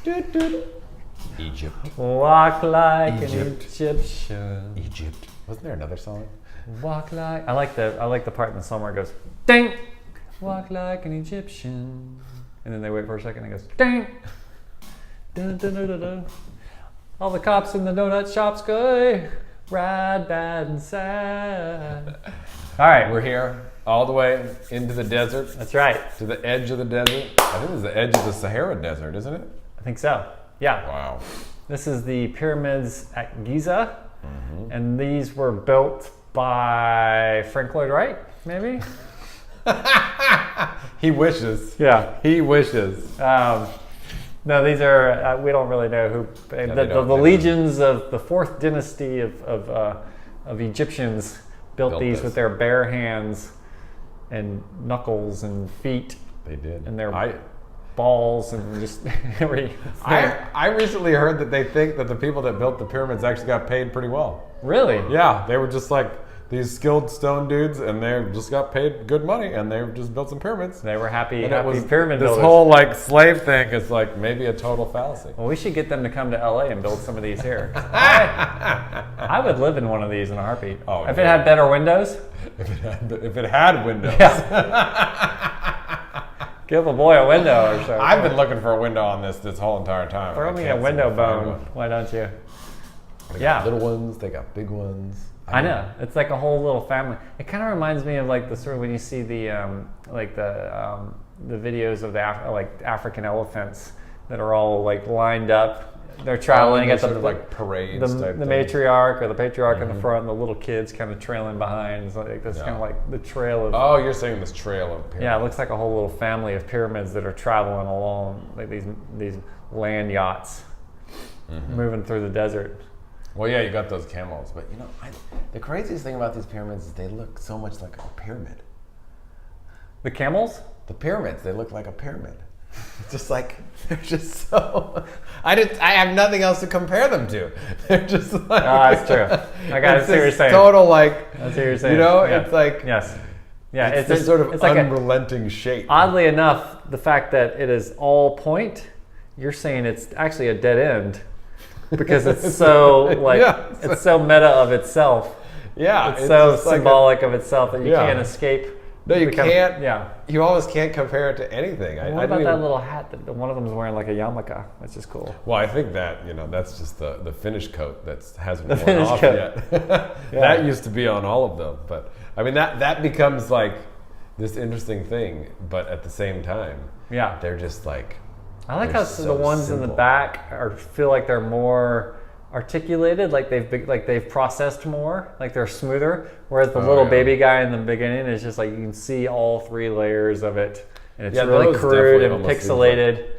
Doot, doot. Egypt. Walk like an Egypt. Egyptian. Egypt. Wasn't there another song? Walk like I like the part in the song where it goes ding. Walk like an Egyptian, and then they wait for a second and it goes ding. Dun, dun, dun, dun, dun. All the cops in the donut shops go ride bad and sad. All right, We're here all the way into the desert. that's right. To the edge of the desert. I think it's the edge of the Sahara Desert, isn't it? I think so. Yeah. Wow. This is the pyramids at Giza, and these were built by Frank Lloyd Wright, maybe. He wishes. Yeah. He wishes. No, these are, we don't really know who, the legions of the fourth dynasty of Egyptians built these this. with their bare hands and knuckles and feet They did. and their balls and just every. I recently heard that they think that the people that built the pyramids actually got paid pretty well. Really? Yeah, they were just like these skilled stone dudes, and they just got paid good money, and they just built some pyramids. They were happy And it was pyramid this builders. whole like slave thing is like maybe a total fallacy. Well, we should get them to come to LA and build some of these here. I would live in one of these in a heartbeat. Oh, if yeah. it had better windows, If it had windows. give a boy a window or so. I've been looking for a window on this whole entire time. Throw I me a can't seem window to find bone. one. Why don't you? They got Yeah. little ones, they got big ones. I know. It's like a whole little family. It kind of reminds me of like the sort of when you see the videos of the African elephants that are all like lined up. They're traveling at the sort of like parades the type thing. matriarch or the patriarch in the front, and the little kids kind of trailing behind. It's like this kind of like the trail of. Oh, you're saying this trail of pyramids. Yeah, it looks like a whole little family of pyramids that are traveling along like these land yachts, moving through the desert. Well, yeah, you got those camels, but you know, the craziest thing about these pyramids is they look so much like a pyramid. The camels? The pyramids, they look like a pyramid. It's just like they're just so. I have nothing else to compare them to. They're just like. That's true. I got to see what you're saying. Total like. That's what you're saying. You know, Yeah. it's like. Yes. Yeah, It's this sort of it's like unrelenting shape. oddly enough, the fact that it is all point, you're saying it's actually a dead end because it's so like it's so meta of itself. Yeah, It's so just like symbolic of itself that you Yeah. can't escape. No, you can't. Yeah. You almost can't compare it to anything. What about that little hat that one of them is wearing, like a yarmulke? That's just cool. Well, I think that that's just the finish coat that hasn't worn finish off coat. yet. That used to be on all of them, but I mean that becomes like this interesting thing. But at the same time, Yeah. they're just like. I like they're how so the ones in the simple. back feel like they're more articulated, like they've processed more, like they're smoother. Whereas the little baby guy in the beginning is just like you can see all three layers of it, and it's really those crude definitely and almost seems pixelated.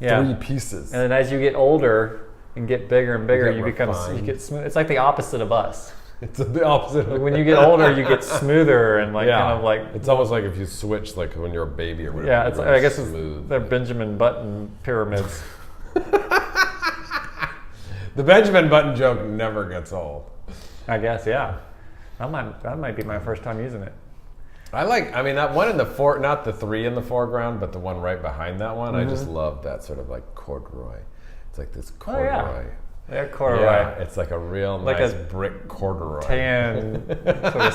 like 3 pieces. And then as you get older and get bigger and bigger, get you refined. get smooth. It's like the opposite of us. It's the opposite. Like when you get older, you get smoother and like kind of like. It's almost like if you switch, like when you're a baby or whatever. Yeah, it's. you're I guess it's smooth. the Benjamin Button pyramids. The Benjamin Button joke never gets old. I guess, yeah. That might be my first time using it. I mean, that one in the not the 3 in the foreground, but the one right behind that one. I just love that sort of like corduroy. It's like this corduroy. Yeah, corduroy. Yeah, it's like a real Like nice a brick corduroy. Tan. Sort of,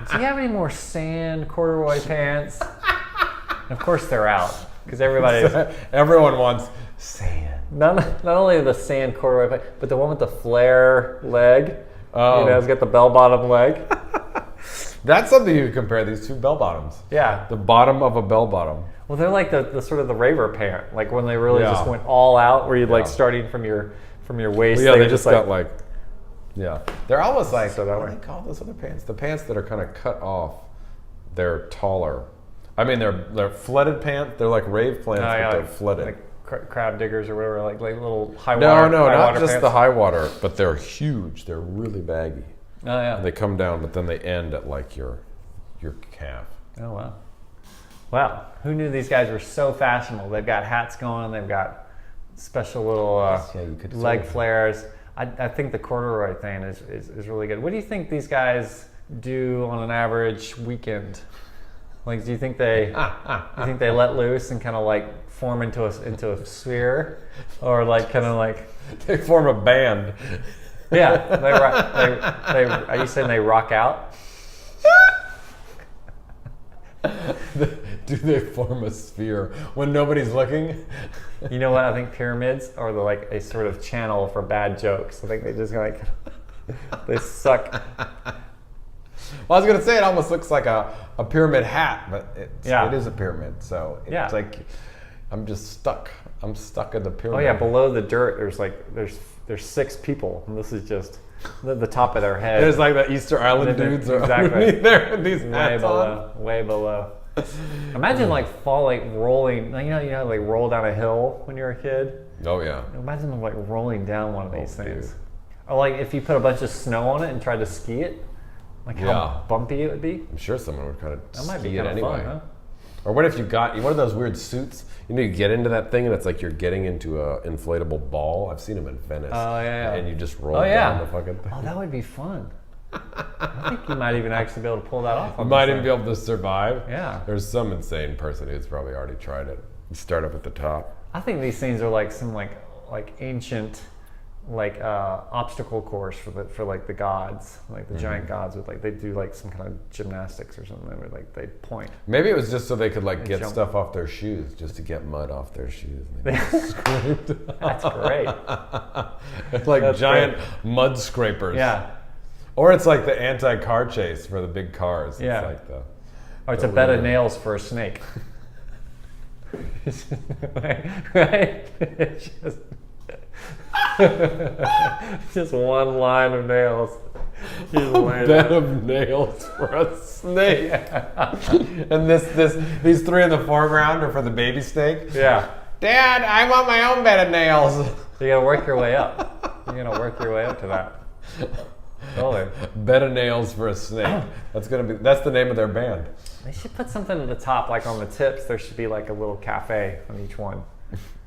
do you have any more sand corduroy pants? And of course they're out because Everyone wants sand. not only the sand corduroy pants, but the one with the flare leg. Oh. It's got the bell bottom leg. That's something you compare these two bell bottoms. Yeah. The bottom of a bell bottom. Well, they're like the sort of the raver pant, like when they really Yeah. just went all out, where you like starting from your waist. Well, yeah, they were just got like, yeah. They're almost like, So that what do way. they call those other pants? The pants that are kind of cut off, they're taller. I mean, they're flooded pants. They're like rave pants, but they're flooded. like crab diggers or whatever, like little high No, water. no, high not water just pants. the high water, but they're huge. They're really baggy. Oh yeah. They come down, but then they end at like your calf. Oh wow. Wow. Who knew these guys were so fashionable? They've got hats going. They've got special little you could leg sort of- flares. I think the corduroy thing is really good. What do you think these guys do on an average weekend? Like, do you think they let loose and kind of like form into a sphere, or like kind of like They form a band. yeah? They are you saying they rock out? Do they form a sphere when nobody's looking? You know what? I think pyramids are like a sort of channel for bad jokes. I think they just like they suck. Well, I was gonna say it almost looks like a pyramid hat, but it is a pyramid. So it's like I'm just stuck. I'm stuck in the pyramid. Oh yeah, below the dirt, there's 6 people, and this is just the top of their head. There's like the Easter Island dudes are underneath there with these hats way below. Imagine like rolling. You know, like roll down a hill when you're a kid. Oh yeah. Imagine like rolling down one of these things, dude. or like if you put a bunch of snow on it and tried to ski it, like how bumpy it would be. I'm sure someone would kind of That might be ski it kind of anyway. fun, huh? Or what if you got one of those weird suits? You know, you get into that thing and it's like you're getting into a inflatable ball. I've seen them in Venice. Oh yeah. And you just roll down the fucking thing. Oh, that would be fun. I think you might even actually be able to pull that off. You might even be able to survive. Yeah. There's some insane person who's probably already tried it. You start up at the top. I think these things are like some like ancient obstacle course for like the gods, like the giant gods with like they do like some kind of gymnastics or something where like they point. Maybe it was just so they could like get jump. stuff off their shoes, just to get mud off their shoes. And they just scraped. That's great. It's like That's giant great. mud scrapers. Yeah. Or it's like the anti-car chase for the big cars. Yeah. It's like Or it's the a bed of river. nails for a snake. Right? It's just one line of nails. bed of nails for a snake. And these 3 in the foreground are for the baby snake. Yeah. Dad, I want my own bed of nails. You gotta work your way up. You're gonna work your way up to that. Totally. Bed of nails for a snake. That's the name of their band. They should put something at the top, like on the tips. There should be like a little cafe on each one.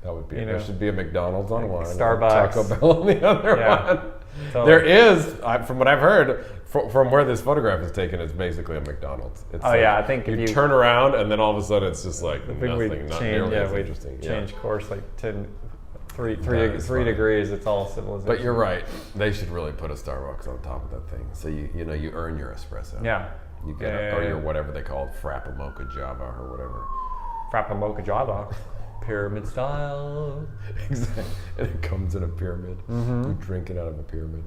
That would be. You There know, should be a McDonald's on one, Starbucks. Taco Bell on the other Yeah. one. Totally. There is, from what I've heard, from where this photograph is taken, it's basically a McDonald's. It's Oh yeah, I think if you you turn around and then all of a sudden it's just like I think we nothing, not change, nearly as we interesting. change course like 3 That is funny. degrees. It's all civilization. But you're right. They should really put a Starbucks on top of that thing, so you earn your espresso. Yeah. You get or your whatever they call it, Frappamocha Java or whatever. Frappamocha Java, pyramid style. Exactly. And it comes in a pyramid. You drink it out of a pyramid.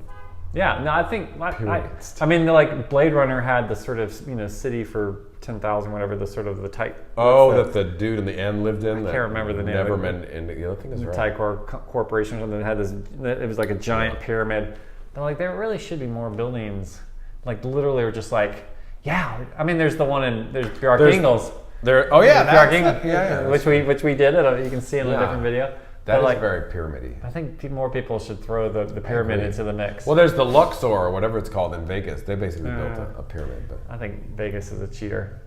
Yeah, no, I think I mean, like Blade Runner had the sort of city for 10,000, whatever the sort of the tight. Oh, that the dude in the end lived in. I can't remember the name. Never of it. meant. And the other thing is right. Tycor Corporation or something that had this. It was like a giant pyramid. They're like, there really should be more buildings. Like literally, we're just like, yeah. I mean, there's the one in there's Bjark Ingels. There. Oh yeah, Bjark that's Ingels, which we did it. You can see in a different video. That is like, very pyramidy. I think more people should throw the pyramid into the mix. Well, there's the Luxor or whatever it's called in Vegas. They basically built a pyramid. But I think Vegas is a cheater.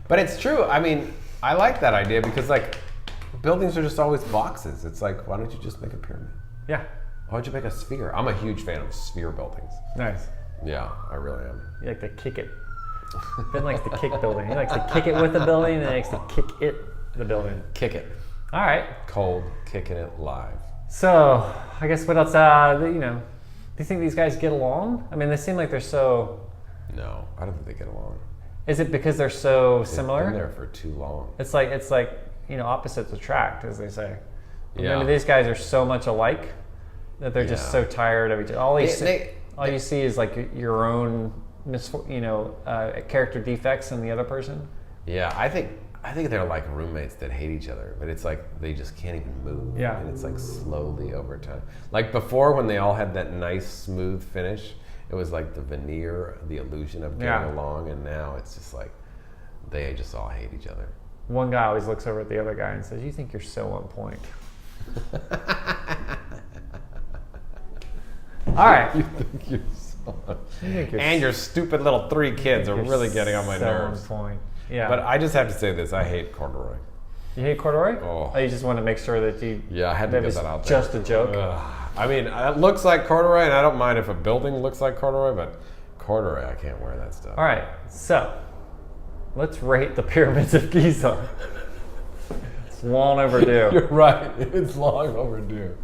But it's true. I mean, I like that idea because like buildings are just always boxes. It's like, why don't you just make a pyramid? Yeah. Why don't you make a sphere? I'm a huge fan of sphere buildings. Nice. Yeah, I really am. You like to kick it. Ben likes to kick building. He likes to kick it with the building, and he likes to kick it the building. Kick it. All right. Cold, kicking it live. So, I guess what else? Do you think these guys get along? I mean, they seem like they're so. No, I don't think they get along. Is it because they're so They've similar? been there for too long. It's like opposites attract, as they say. Yeah. Maybe these guys are so much alike that they're just so tired of each other. All you see is like your own character defects in the other person. Yeah, I think they're like roommates that hate each other, but it's like they just can't even move. Yeah. And it's like slowly over time. Like before, when they all had that nice smooth finish, it was like the veneer, the illusion of getting along, and now it's just like they just all hate each other. One guy always looks over at the other guy and says, "You think you're so on point." All right. You think you're so... And your stupid little 3 kids are really getting on my nerves. On point. Yeah. But I just have to say this: I hate corduroy. You hate corduroy? Oh. You just want to make sure that you. Yeah, I had to get that out there. Just a joke. I mean, it looks like corduroy, and I don't mind if a building looks like corduroy, but corduroy, I can't wear that stuff. All right. So, Let's rate the pyramids of Giza. It's long overdue. You're right. It's long overdue.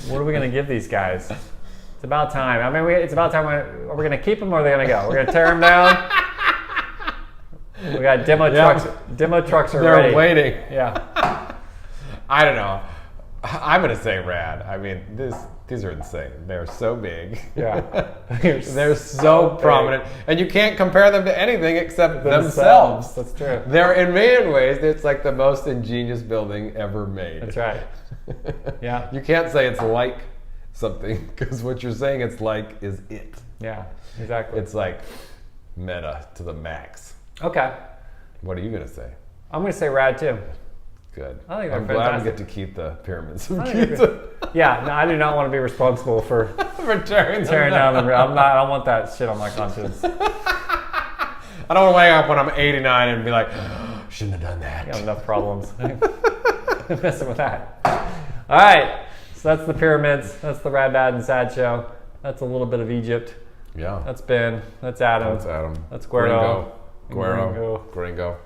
What are we going to give these guys? It's about time. I mean, it's about time. Are we going to keep them or are they going to go? We're going to tear them down. We got demo trucks. Demo trucks are ready. They're waiting. Yeah. I don't know. I'm going to say rad. I mean, these are insane. They're so big. Yeah. They're so prominent. And you can't compare them to anything except themselves. That's true. They're, in many ways, it's like the most ingenious building ever made. That's right. Yeah. You can't say it's like something, because what you're saying it's like is it. Yeah, exactly. It's like meta to the max. Okay. What are you going to say? I'm going to say rad too. Good. I think I'm they're glad we fantastic. get to keep the pyramids of Giza. Yeah, no, I do not want to be responsible for For tearing down the. I don't want that shit on my conscience. I don't want to wake up when I'm 89 and be like, oh, shouldn't have done that. I got enough problems. Messing with that. All right, so that's the pyramids. That's the Rad, Bad, and Sad show. That's a little bit of Egypt. Yeah. That's Ben. That's Adam. That's Adam. That's Guero. Gringo. Gringo. Gringo.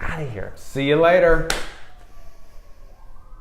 Out of here. See you later.